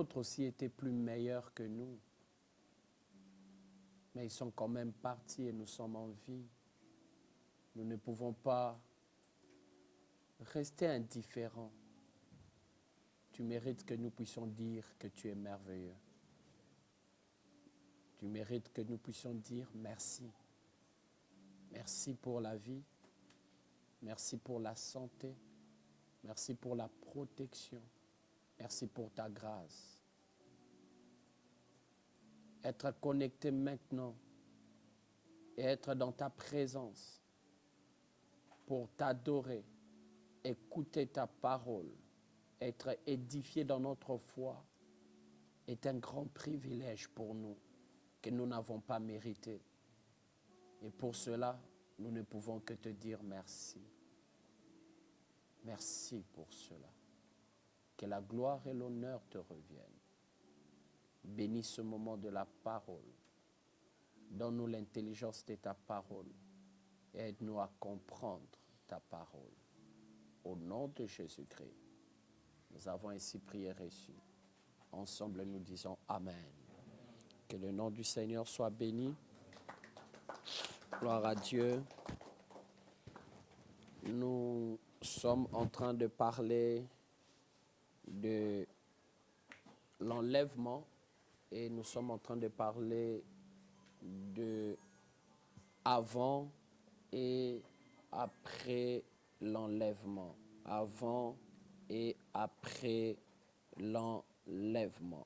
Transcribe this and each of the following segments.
autres aussi étaient plus meilleurs que nous. Mais ils sont quand même partis et nous sommes en vie. Nous ne pouvons pas rester indifférents. Tu mérites que nous puissions dire que tu es merveilleux. Tu mérites que nous puissions dire merci. Merci pour la vie. Merci pour la santé. Merci pour la protection. Merci pour ta grâce. Être connecté maintenant et être dans ta présence pour t'adorer, écouter ta parole, être édifié dans notre foi est un grand privilège pour nous que nous n'avons pas mérité. Et pour cela, nous ne pouvons que te dire merci. Merci pour cela. Que la gloire et l'honneur te reviennent. Bénis ce moment de la parole. Donne-nous l'intelligence de ta parole et aide-nous à comprendre ta parole. Au nom de Jésus-Christ, nous avons ainsi prié et reçu. Ensemble, nous disons Amen. Que le nom du Seigneur soit béni. Gloire à Dieu. Nous sommes en train de parler de l'enlèvement et nous sommes en train de parler de avant et après l'enlèvement. Avant et après l'enlèvement.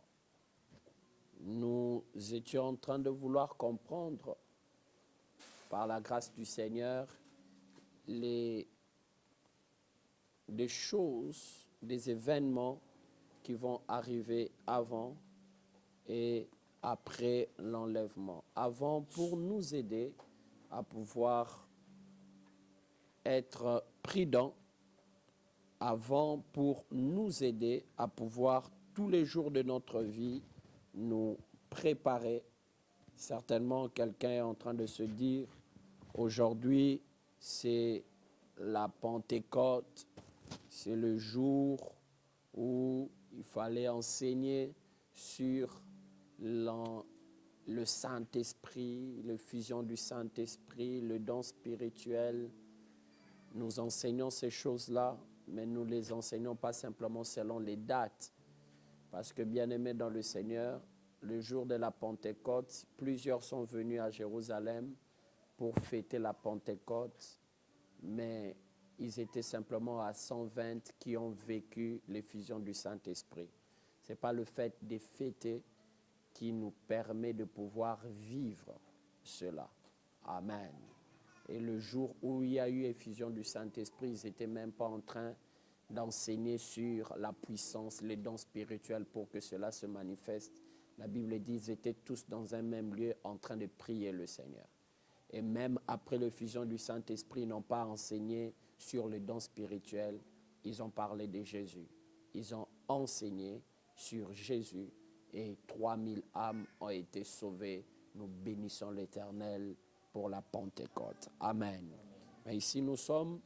Nous étions en train de vouloir comprendre, par la grâce du Seigneur, des choses, des événements qui vont arriver avant et après l'enlèvement. Avant, pour nous aider à pouvoir être prudents. Avant, pour nous aider à pouvoir, tous les jours de notre vie, nous préparer. Certainement, quelqu'un est en train de se dire, aujourd'hui, c'est la Pentecôte, c'est le jour où il fallait enseigner sur le Saint-Esprit, l'effusion du Saint-Esprit, le don spirituel. Nous enseignons ces choses-là, mais nous ne les enseignons pas simplement selon les dates. Parce que, bien-aimés dans le Seigneur, le jour de la Pentecôte, plusieurs sont venus à Jérusalem pour fêter la Pentecôte, mais ils étaient simplement à 120 qui ont vécu l'effusion du Saint-Esprit. Ce n'est pas le fait de fêter qui nous permet de pouvoir vivre cela. Amen. Et le jour où il y a eu effusion du Saint-Esprit, ils n'étaient même pas en train d'enseigner sur la puissance, les dons spirituels pour que cela se manifeste. La Bible dit qu'ils étaient tous dans un même lieu en train de prier le Seigneur. Et même après l'effusion du Saint-Esprit, ils n'ont pas enseigné sur les dons spirituels. Ils ont parlé de Jésus. Ils ont enseigné sur Jésus et 3000 âmes ont été sauvées. Nous bénissons l'Éternel pour la Pentecôte. Amen. Mais ici, nous sommes,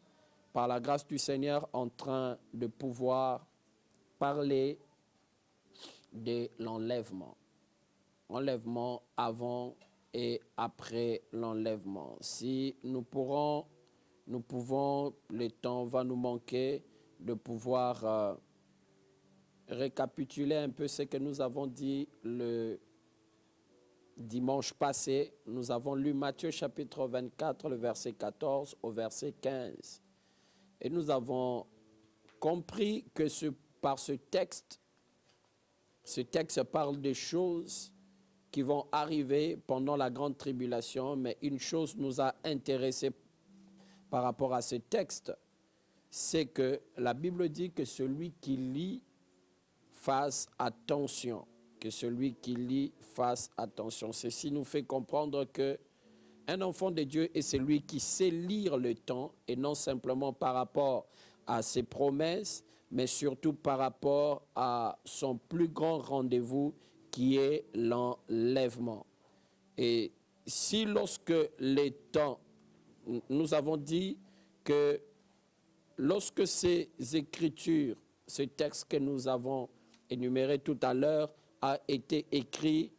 par la grâce du Seigneur, en train de pouvoir parler de l'enlèvement. Enlèvement avant et après l'enlèvement. Si nous pouvons, le temps va nous manquer de pouvoir récapituler un peu ce que nous avons dit le dimanche passé. Nous avons lu Matthieu chapitre 24, le verset 14 au verset 15. Et nous avons compris que par ce texte parle des choses qui vont arriver pendant la grande tribulation, mais une chose nous a intéressés par rapport à ce texte, c'est que la Bible dit que celui qui lit fasse attention, que celui qui lit fasse attention. Ceci nous fait comprendre que un enfant de Dieu est celui qui sait lire le temps, et non simplement par rapport à ses promesses, mais surtout par rapport à son plus grand rendez-vous qui est l'enlèvement. Et si lorsque les temps, nous avons dit que lorsque ces écritures, ce texte que nous avons énuméré tout à l'heure a été écrit,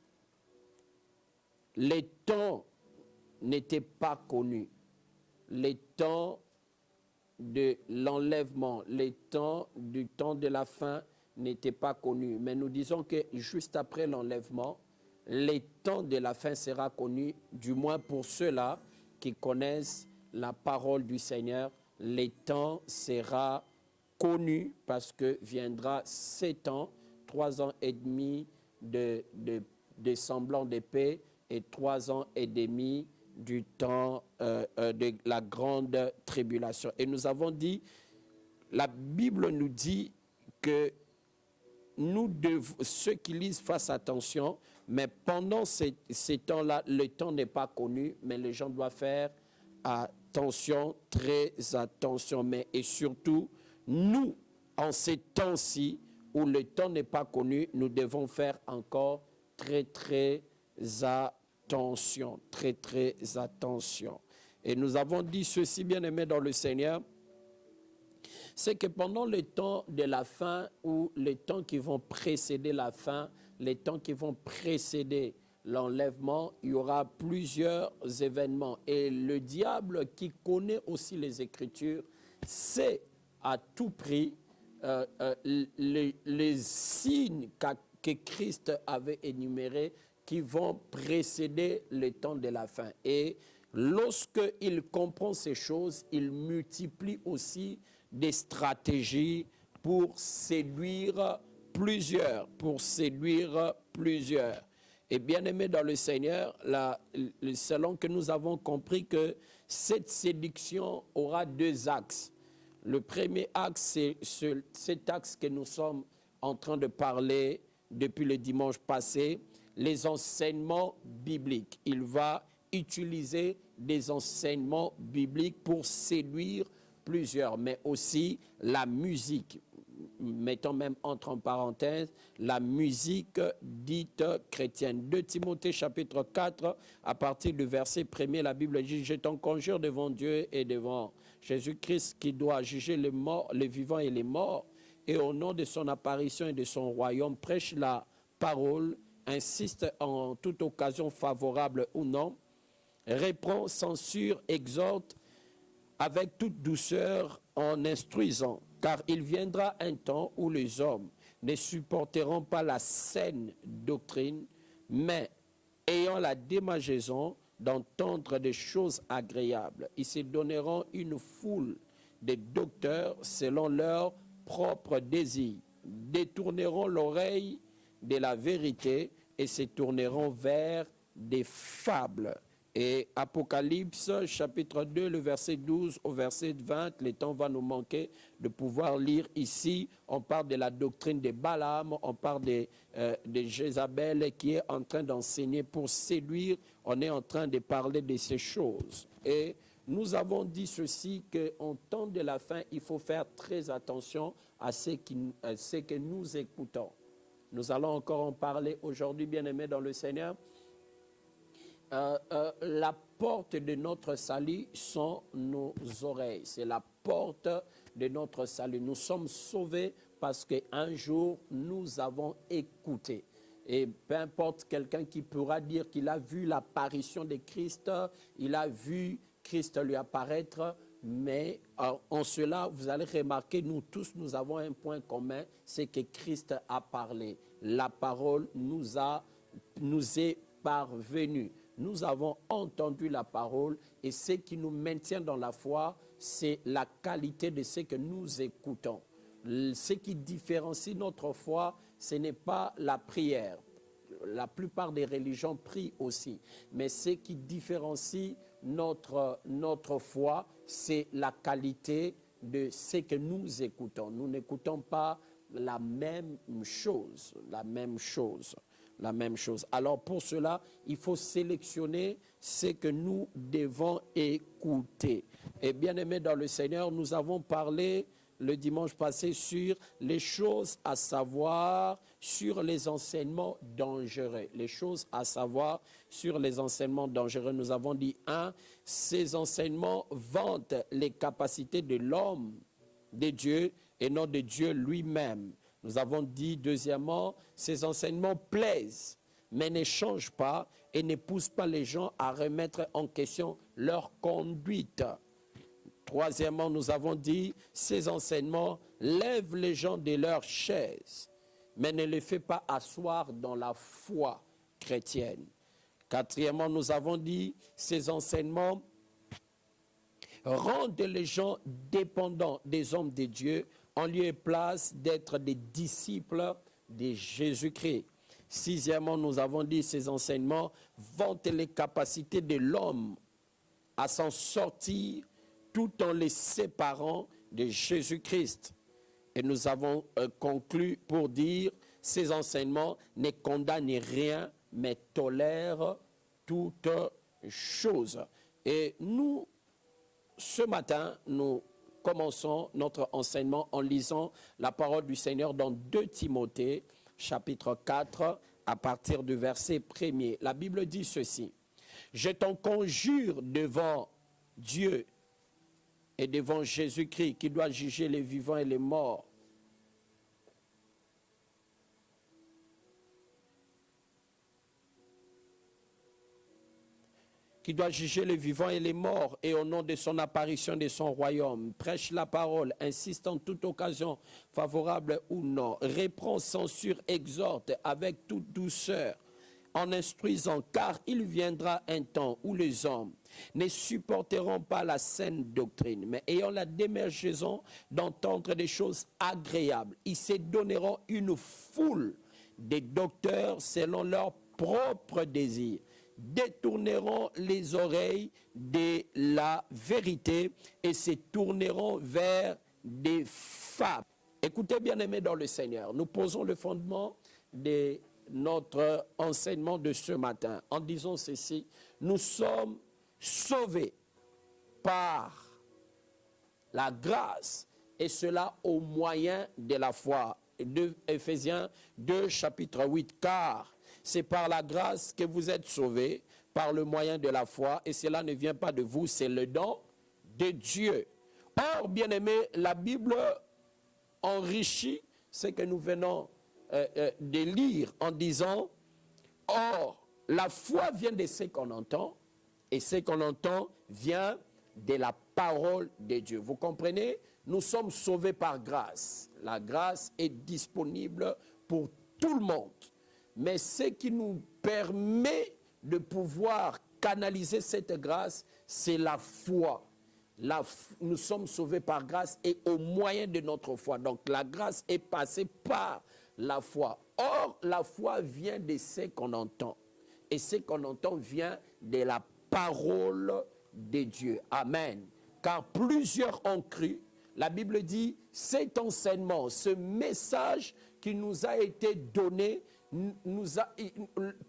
les temps n'étaient pas connus. Les temps de l'enlèvement, les temps du temps de la fin n'étaient pas connus. Mais nous disons que juste après l'enlèvement, les temps de la fin sera connu, du moins pour ceux-là qui connaissent la parole du Seigneur. Les temps sera connu parce que viendra 7 ans, 3 ans et demi de semblant de paix et 3 ans et demi du temps de la grande tribulation. Et nous avons dit, la Bible nous dit que ceux qui lisent fassent attention, mais pendant ces temps-là, le temps n'est pas connu, mais les gens doivent faire attention, très attention. Et surtout, nous, en ces temps-ci, où le temps n'est pas connu, nous devons faire encore très, très attention, très, très attention. Et nous avons dit ceci, bien-aimés dans le Seigneur, c'est que pendant le temps de la fin ou les temps qui vont précéder la fin, les temps qui vont précéder l'enlèvement, il y aura plusieurs événements. Et le diable qui connaît aussi les Écritures sait à tout prix les signes que Christ avait énumérés qui vont précéder le temps de la fin. Et lorsqu'il comprend ces choses, il multiplie aussi des stratégies pour séduire plusieurs, Et bien aimé dans le Seigneur, selon que nous avons compris que cette séduction aura 2 axes. Le premier axe, c'est cet axe que nous sommes en train de parler depuis le dimanche passé, les enseignements bibliques. Il va utiliser des enseignements bibliques pour séduire plusieurs, mais aussi la musique, mettons même entre parenthèses, la musique dite chrétienne. 2 Timothée chapitre 4, à partir du verset 1er, la Bible dit « Je t'en conjure devant Dieu et devant Jésus-Christ qui doit juger les morts, les vivants et les morts, et au nom de son apparition et de son royaume, prêche la parole, insiste en toute occasion favorable ou non, reprend, censure, exhorte, avec toute douceur en instruisant, car il viendra un temps où les hommes ne supporteront pas la saine doctrine, mais ayant la démangeaison d'entendre des choses agréables, ils se donneront une foule de docteurs selon leurs propres désirs, détourneront l'oreille de la vérité et se tourneront vers des fables. Et Apocalypse, chapitre 2, le verset 12 au verset 20, le temps va nous manquer de pouvoir lire ici. On parle de la doctrine de Balaam, on parle de Jézabel qui est en train d'enseigner pour séduire. On est en train de parler de ces choses. Et nous avons dit ceci, qu'en temps de la fin, il faut faire très attention à ce que nous écoutons. Nous allons encore en parler aujourd'hui, bien-aimés dans le Seigneur. La porte de notre salut sont nos oreilles. C'est la porte de notre salut. Nous sommes sauvés parce qu'un jour, nous avons écouté. Et peu importe quelqu'un qui pourra dire qu'il a vu l'apparition de Christ, il a vu Christ lui apparaître, mais en cela, vous allez remarquer, nous tous, nous avons un point commun, c'est que Christ a parlé. La parole nous est parvenue. Nous avons entendu la parole et ce qui nous maintient dans la foi, c'est la qualité de ce que nous écoutons. Ce qui différencie notre foi, ce n'est pas la prière. La plupart des religions prient aussi. Mais ce qui différencie notre foi, c'est la qualité de ce que nous écoutons. Nous n'écoutons pas la même chose. Alors pour cela, il faut sélectionner ce que nous devons écouter. Et bien aimés dans le Seigneur, nous avons parlé le dimanche passé sur les choses à savoir sur les enseignements dangereux. Les choses à savoir sur les enseignements dangereux. Nous avons dit, 1, ces enseignements vantent les capacités de l'homme, de Dieu, et non de Dieu lui-même. Nous avons dit, deuxièmement, ces enseignements plaisent, mais ne changent pas et ne poussent pas les gens à remettre en question leur conduite. Troisièmement, nous avons dit, ces enseignements lèvent les gens de leur chaise, mais ne les fait pas asseoir dans la foi chrétienne. Quatrièmement, nous avons dit, ces enseignements rendent les gens dépendants des hommes de Dieu en lieu et place d'être des disciples de Jésus-Christ. Sixièmement, nous avons dit, ces enseignements vantent les capacités de l'homme à s'en sortir tout en les séparant de Jésus-Christ. Et nous avons conclu pour dire, ces enseignements ne condamnent rien, mais tolèrent toutes choses. Et nous, ce matin, nous commençons notre enseignement en lisant la parole du Seigneur dans 2 Timothée, chapitre 4, à partir du verset 1er. La Bible dit ceci: « Je t'en conjure devant Dieu et devant Jésus-Christ, qui doit juger les vivants et les morts, qui doit juger les vivants et les morts, et au nom de son apparition de son royaume, prêche la parole, insiste en toute occasion, favorable ou non, reprend, censure, exhorte avec toute douceur, en instruisant, car il viendra un temps où les hommes ne supporteront pas la saine doctrine, mais ayant la démergeaison d'entendre des choses agréables, ils se donneront une foule de docteurs selon leur propre désir, détourneront les oreilles de la vérité et se tourneront vers des fables. Écoutez, bien-aimés dans le Seigneur, nous posons le fondement de notre enseignement de ce matin en disant ceci: nous sommes sauvés par la grâce, et cela au moyen de la foi. De Éphésiens 2, chapitre 8, car c'est par la grâce que vous êtes sauvés, par le moyen de la foi, et cela ne vient pas de vous, c'est le don de Dieu. Or, bien-aimés, la Bible enrichit ce que nous venons de lire en disant, or, la foi vient de ce qu'on entend, et ce qu'on entend vient de la parole de Dieu. Vous comprenez? Nous sommes sauvés par grâce. La grâce est disponible pour tout le monde. Mais ce qui nous permet de pouvoir canaliser cette grâce, c'est la foi. Nous sommes sauvés par grâce et au moyen de notre foi. Donc la grâce est passée par la foi. Or, la foi vient de ce qu'on entend. Et ce qu'on entend vient de la parole de Dieu. Amen. Car plusieurs ont cru. La Bible dit, cet enseignement, ce message qui nous a été donné,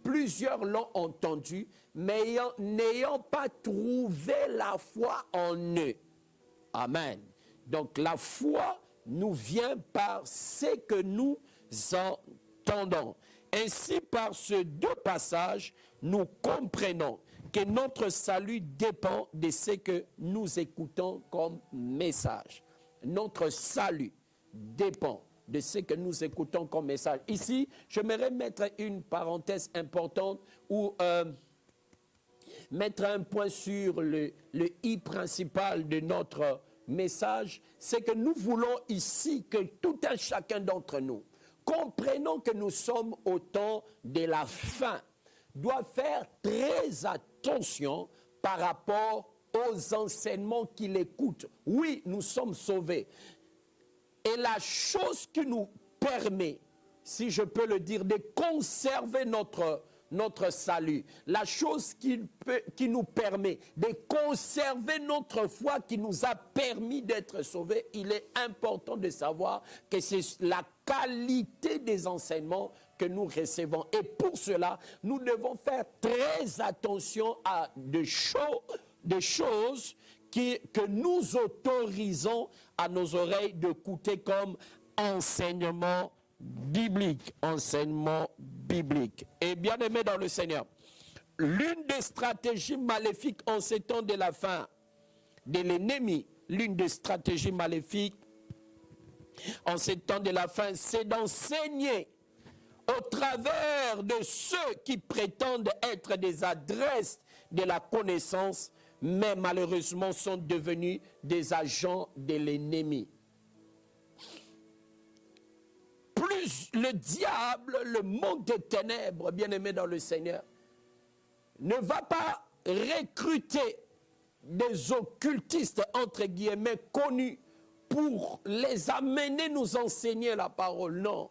plusieurs l'ont entendu, mais n'ayant pas trouvé la foi en eux. Amen. Donc la foi nous vient par ce que nous entendons. Ainsi, par ces 2 passages, nous comprenons que notre salut dépend de ce que nous écoutons comme message. Notre salut dépend de ce que nous écoutons comme message. Ici, j'aimerais mettre une parenthèse importante ou mettre un point sur le i principal de notre message. C'est que nous voulons ici que tout un chacun d'entre nous, comprenons que nous sommes au temps de la fin, doit faire très attention par rapport aux enseignements qu'il écoute. Oui, nous sommes sauvés. Et la chose qui nous permet, si je peux le dire, de conserver notre salut, la chose qui nous permet de conserver notre foi, qui nous a permis d'être sauvés, il est important de savoir que c'est la qualité des enseignements que nous recevons. Et pour cela, nous devons faire très attention à des choses que nous autorisons à nos oreilles d'écouter comme enseignement biblique. Enseignement biblique. Et bien aimé dans le Seigneur, l'une des stratégies maléfiques en ces temps de la fin de l'ennemi, l'une des stratégies maléfiques en ces temps de la fin, c'est d'enseigner au travers de ceux qui prétendent être des adresses de la connaissance, mais malheureusement sont devenus des agents de l'ennemi. Plus le diable, le monde des ténèbres, bien-aimé dans le Seigneur, ne va pas recruter des occultistes, entre guillemets, connus pour les amener nous enseigner la parole. Non.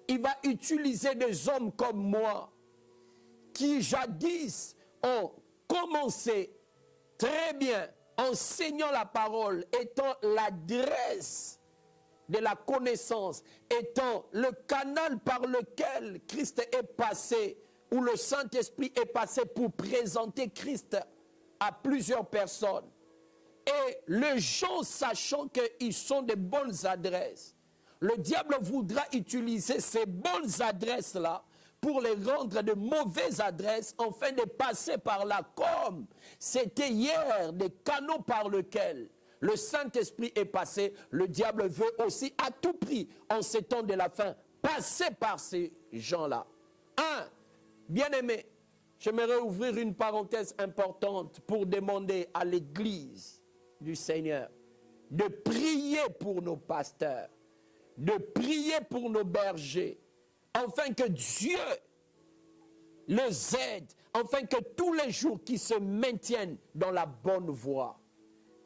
Il va utiliser des hommes comme moi qui jadis ont commencé très bien enseignant la parole, étant l'adresse de la connaissance, étant le canal par lequel Christ est passé, où le Saint-Esprit est passé pour présenter Christ à plusieurs personnes. Et les gens, sachant qu'ils sont des bonnes adresses, le diable voudra utiliser ces bonnes adresses-là pour les rendre de mauvaises adresses, afin de passer par là, comme c'était hier des canaux par lesquels le Saint-Esprit est passé. Le diable veut aussi à tout prix, en ces temps de la fin, passer par ces gens-là. Bien-aimé, j'aimerais ouvrir une parenthèse importante pour demander à l'Église du Seigneur de prier pour nos pasteurs, de prier pour nos bergers, afin que Dieu les aide, afin que tous les jours qu'ils se maintiennent dans la bonne voie.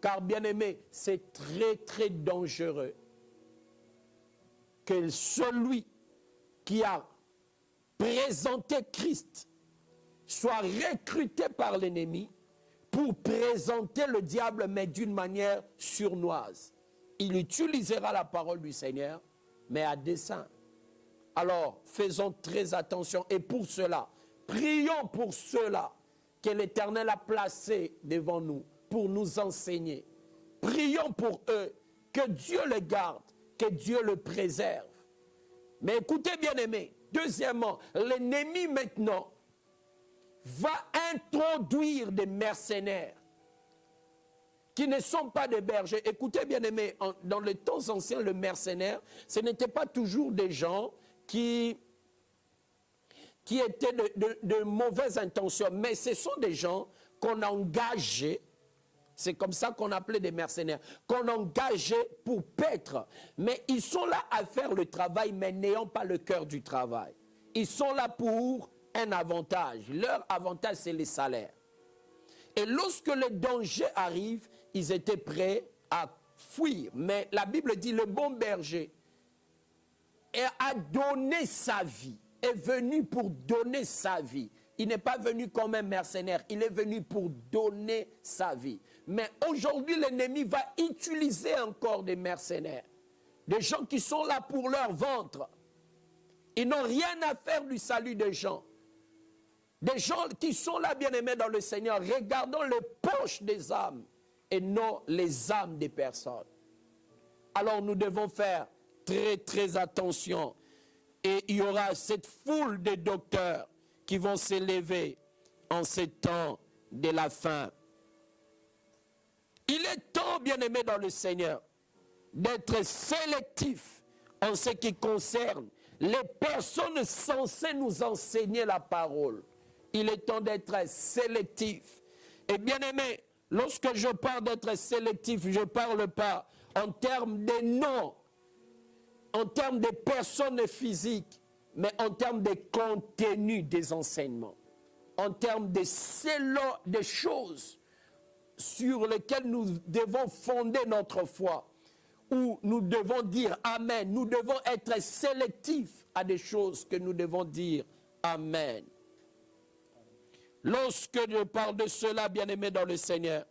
Car, bien-aimé, c'est très, très dangereux que celui qui a présenté Christ soit recruté par l'ennemi pour présenter le diable, mais d'une manière sournoise. Il utilisera la parole du Seigneur, mais à dessein. Alors, faisons très attention. Et pour cela, prions pour ceux-là que l'Éternel a placés devant nous pour nous enseigner. Prions pour eux, que Dieu les garde, que Dieu les préserve. Mais écoutez, bien-aimés, deuxièmement, l'ennemi maintenant va introduire des mercenaires qui ne sont pas des bergers. Écoutez, bien-aimés, dans les temps anciens, le mercenaire, ce n'était pas toujours des gens qui étaient de mauvaises intentions, mais ce sont des gens qu'on engageait, c'est comme ça qu'on appelait des mercenaires, qu'on engageait pour paître. Mais ils sont là à faire le travail, mais n'ayant pas le cœur du travail. Ils sont là pour un avantage. Leur avantage, c'est les salaires. Et lorsque le danger arrive, ils étaient prêts à fuir. Mais la Bible dit, le bon berger a donné sa vie, est venu pour donner sa vie. Il n'est pas venu comme un mercenaire, il est venu pour donner sa vie. Mais aujourd'hui, l'ennemi va utiliser encore des mercenaires, des gens qui sont là pour leur ventre. Ils n'ont rien à faire du salut des gens. Des gens qui sont là, bien-aimés dans le Seigneur, regardant les poches des âmes et non les âmes des personnes. Alors nous devons faire très, très attention. Et il y aura cette foule de docteurs qui vont s'élever en ces temps de la fin. Il est temps, bien-aimés dans le Seigneur, d'être sélectif en ce qui concerne les personnes censées nous enseigner la parole. Il est temps d'être sélectif. Et bien-aimés, lorsque je parle d'être sélectif, je ne parle pas en termes de noms, en termes de personnes physiques, mais en termes de contenu des enseignements, en termes de choses sur lesquelles nous devons fonder notre foi, où nous devons dire Amen. Nous devons être sélectifs à des choses que nous devons dire Amen. Lorsque je parle de cela, bien-aimés dans le Seigneur,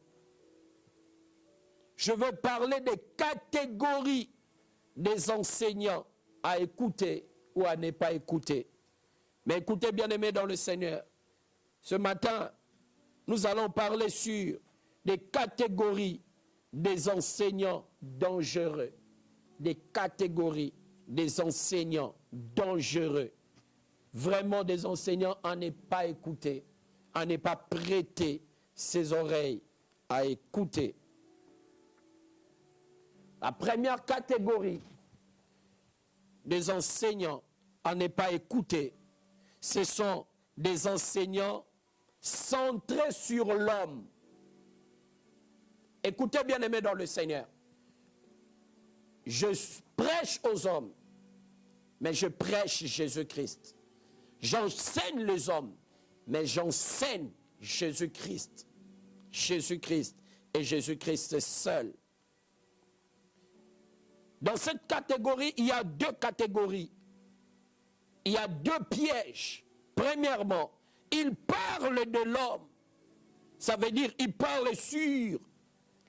je veux parler des catégories des enseignants à écouter ou à ne pas écouter. Mais écoutez, bien-aimés dans le Seigneur, ce matin, nous allons parler sur des catégories des enseignants dangereux. Des catégories des enseignants dangereux. Vraiment des enseignants à ne pas écouter, à ne pas prêter ses oreilles à écouter. La première catégorie des enseignants à ne pas écouter. Ce sont des enseignants centrés sur l'homme. Écoutez, bien-aimés dans le Seigneur. Je prêche aux hommes, mais je prêche Jésus-Christ. J'enseigne les hommes, mais j'enseigne Jésus-Christ. Jésus-Christ et Jésus-Christ seul. Dans cette catégorie, il y a deux catégories. Il y a deux pièges. Premièrement, il parle de l'homme. Ça veut dire qu'il parle sur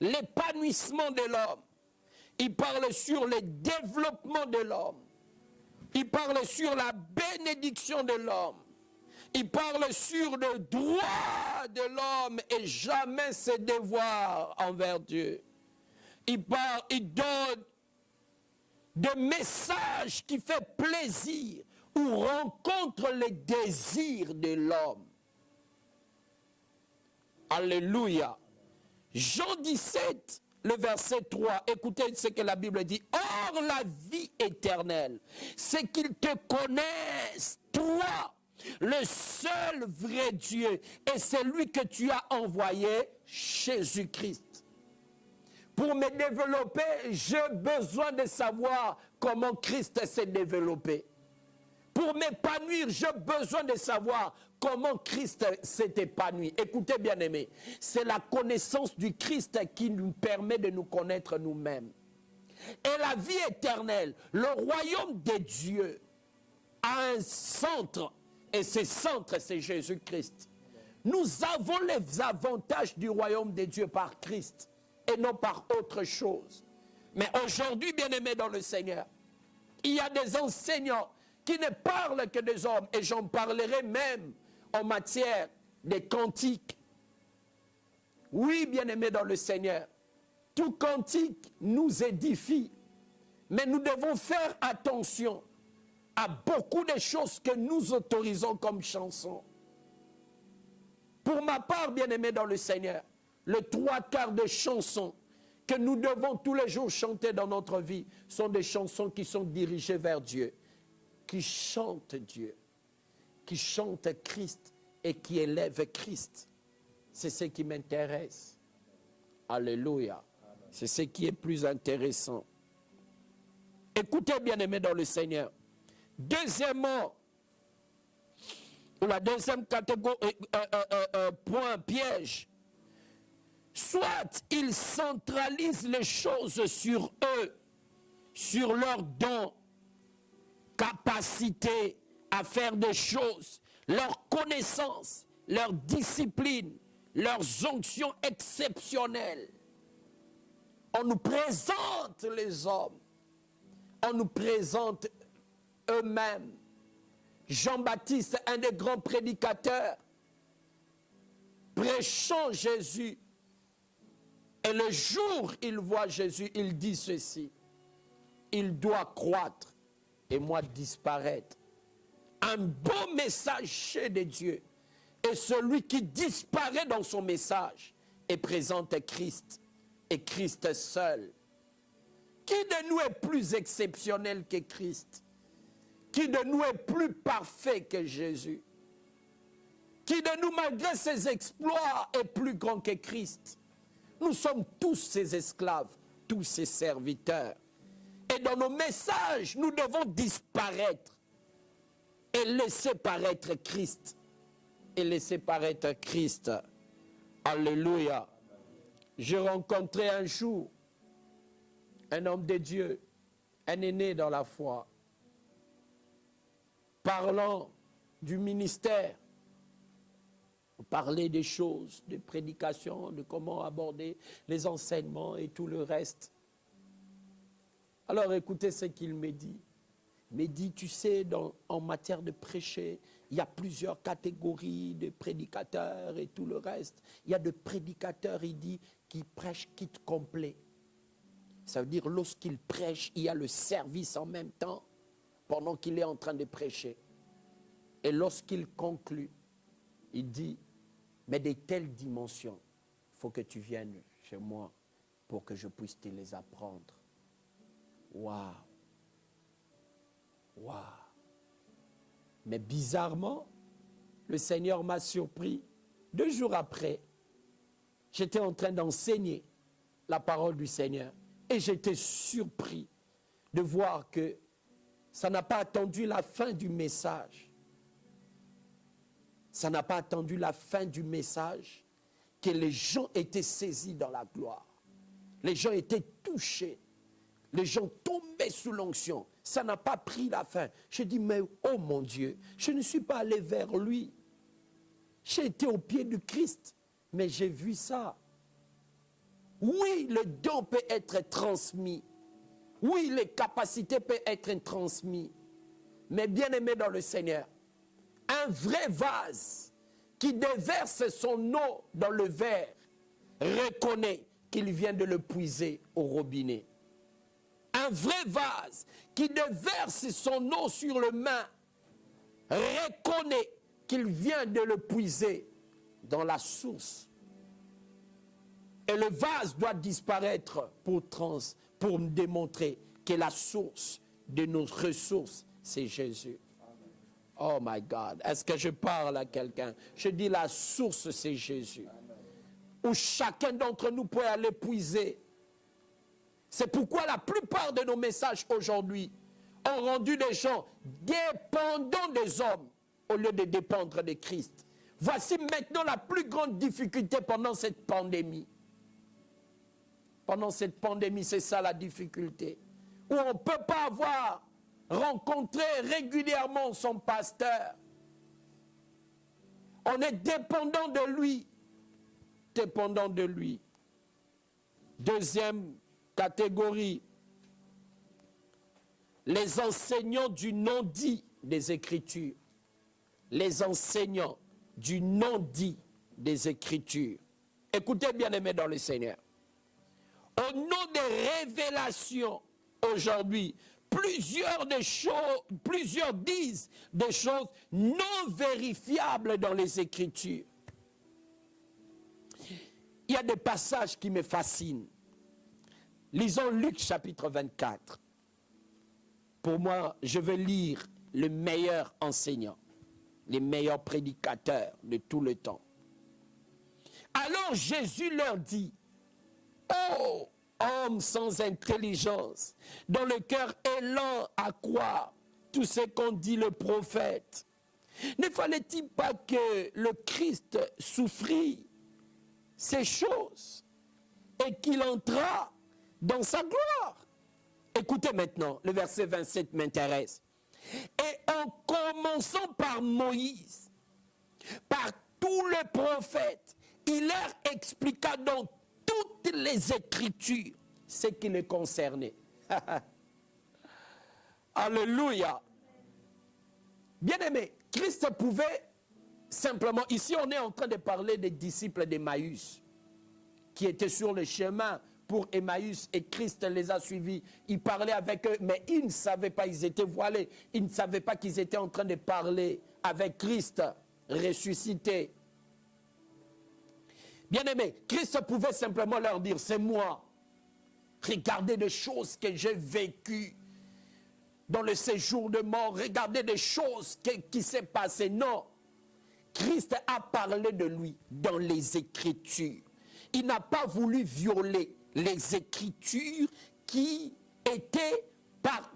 l'épanouissement de l'homme. Il parle sur le développement de l'homme. Il parle sur la bénédiction de l'homme. Il parle sur le droit de l'homme et jamais ses devoirs envers Dieu. Il donne des messages qui font plaisir ou rencontrent les désirs de l'homme. Alléluia. Jean 17, le verset 3, écoutez ce que la Bible dit. Or, la vie éternelle, c'est qu'ils te connaissent, toi, le seul vrai Dieu, et celui que tu as envoyé, Jésus-Christ. Pour me développer, j'ai besoin de savoir comment Christ s'est développé. Pour m'épanouir, j'ai besoin de savoir comment Christ s'est épanoui. Écoutez, bien-aimés, c'est la connaissance du Christ qui nous permet de nous connaître nous-mêmes. Et la vie éternelle, le royaume des dieux, a un centre, et ce centre, c'est Jésus-Christ. Nous avons les avantages du royaume des dieux par Christ, et non par autre chose. Mais aujourd'hui, bien-aimés dans le Seigneur, il y a des enseignants qui ne parlent que des hommes, et j'en parlerai même en matière des cantiques. Oui, bien-aimés dans le Seigneur, tout cantique nous édifie, mais nous devons faire attention à beaucoup de choses que nous autorisons comme chansons. Pour ma part, bien-aimés dans le Seigneur, les 3/4 des chansons que nous devons tous les jours chanter dans notre vie sont des chansons qui sont dirigées vers Dieu, qui chantent Dieu, qui chantent Christ et qui élèvent Christ. C'est ce qui m'intéresse. Alléluia. C'est ce qui est plus intéressant. Écoutez, bien-aimés dans le Seigneur. Deuxièmement, la deuxième catégorie, point piège. Soit ils centralisent les choses sur eux, sur leurs dons, capacité à faire des choses, leur connaissance, leur discipline, leurs onctions exceptionnelles. On nous présente les hommes, on nous présente eux-mêmes. Jean-Baptiste, un des grands prédicateurs, prêchant Jésus, et le jour où il voit Jésus, il dit ceci: il doit croître et moi disparaître. Un beau message chez des dieux. Et celui qui disparaît dans son message et présente Christ, et Christ seul. Qui de nous est plus exceptionnel que Christ? Qui de nous est plus parfait que Jésus? Qui de nous, malgré ses exploits, est plus grand que Christ? Nous sommes tous ses esclaves, tous ses serviteurs. Et dans nos messages, nous devons disparaître et laisser paraître Christ. Et laisser paraître Christ. Alléluia. J'ai rencontré un jour un homme de Dieu, un aîné dans la foi, parlant du ministère, parler des choses, des prédications, de comment aborder les enseignements et tout le reste. Alors écoutez ce qu'il me dit. Il me dit, tu sais, en matière de prêcher, il y a plusieurs catégories de prédicateurs et tout le reste. Il y a des prédicateurs, il dit, qui prêchent kit complet. Ça veut dire, lorsqu'il prêche, il y a le service en même temps, pendant qu'il est en train de prêcher. Et lorsqu'il conclut, il dit, mais de telles dimensions, il faut que tu viennes chez moi pour que je puisse te les apprendre. Waouh! Waouh! Mais bizarrement, le Seigneur m'a surpris. 2 jours après, j'étais en train d'enseigner la parole du Seigneur. Et j'étais surpris de voir que ça n'a pas attendu la fin du message. Ça n'a pas attendu la fin du message que les gens étaient saisis dans la gloire. Les gens étaient touchés. Les gens tombaient sous l'onction. Ça n'a pas pris la fin. Je dis, mais oh mon Dieu, je ne suis pas allé vers lui. J'ai été au pied du Christ, mais j'ai vu ça. Oui, le don peut être transmis. Oui, les capacités peuvent être transmises. Mais bien aimé dans le Seigneur, un vrai vase qui déverse son eau dans le verre reconnaît qu'il vient de le puiser au robinet. Un vrai vase qui déverse son eau sur le main reconnaît qu'il vient de le puiser dans la source. Et le vase doit disparaître pour démontrer que la source de nos ressources, c'est Jésus. Oh my God, est-ce que je parle à quelqu'un? Je dis la source, c'est Jésus. Où chacun d'entre nous peut aller puiser. C'est pourquoi la plupart de nos messages aujourd'hui ont rendu les gens dépendants des hommes au lieu de dépendre de Christ. Voici maintenant la plus grande difficulté pendant cette pandémie. Pendant cette pandémie, c'est ça la difficulté. Où on ne peut pas avoir rencontré régulièrement son pasteur. On est dépendant de lui. Dépendant de lui. Deuxième catégorie, les enseignants du non-dit des Écritures. Les enseignants du non-dit des Écritures. Écoutez bien aimés dans le Seigneur. Au nom des révélations aujourd'hui, plusieurs disent des choses non vérifiables dans les Écritures. Il y a des passages qui me fascinent. Lisons Luc chapitre 24. Pour moi, je veux lire le meilleur enseignant, les meilleurs prédicateurs de tout le temps. Alors Jésus leur dit, ô homme sans intelligence, dont le cœur est lent à croire tout ce qu'en dit le prophète, ne fallait-il pas que le Christ souffrit ces choses et qu'il entra dans sa gloire? Écoutez maintenant, le verset 27 m'intéresse. Et en commençant par Moïse, par tous les prophètes, il leur expliqua dans toutes les Écritures ce qui les concernait. Alléluia. Bien-aimé, Christ pouvait simplement, ici on est en train de parler des disciples d'Emmaüs, qui étaient sur le chemin pour Emmaüs et Christ les a suivis. Il parlait avec eux, mais ils ne savaient pas, ils étaient voilés. Ils ne savaient pas qu'ils étaient en train de parler avec Christ ressuscité. Bien-aimé, Christ pouvait simplement leur dire, c'est moi. Regardez des choses que j'ai vécues dans le séjour de mort. Regardez des choses qui s'est passées. Non. Christ a parlé de lui dans les Écritures. Il n'a pas voulu violer les Écritures qui étaient par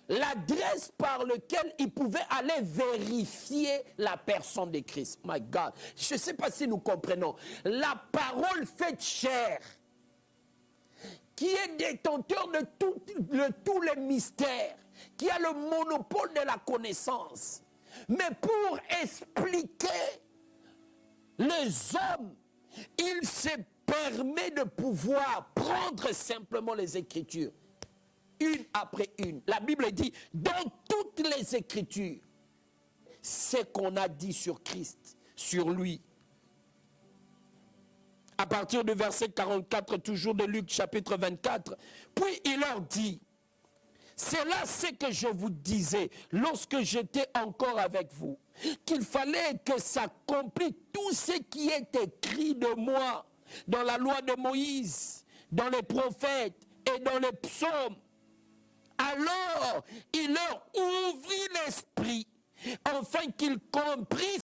l'adresse par laquelle il pouvait aller vérifier la personne de Christ. My God, je ne sais pas si nous comprenons. La parole faite chair, qui est détenteur de tous les mystères, qui a le monopole de la connaissance, mais pour expliquer les hommes, il se permet de pouvoir prendre simplement les Écritures, une après une. La Bible dit, dans toutes les Écritures, ce qu'on a dit sur Christ, sur lui. À partir du verset 44, toujours de Luc chapitre 24, puis il leur dit, c'est là ce que je vous disais lorsque j'étais encore avec vous, qu'il fallait que s'accomplisse tout ce qui est écrit de moi dans la loi de Moïse, dans les prophètes et dans les psaumes. Alors il leur ouvrit l'esprit, afin qu'ils comprissent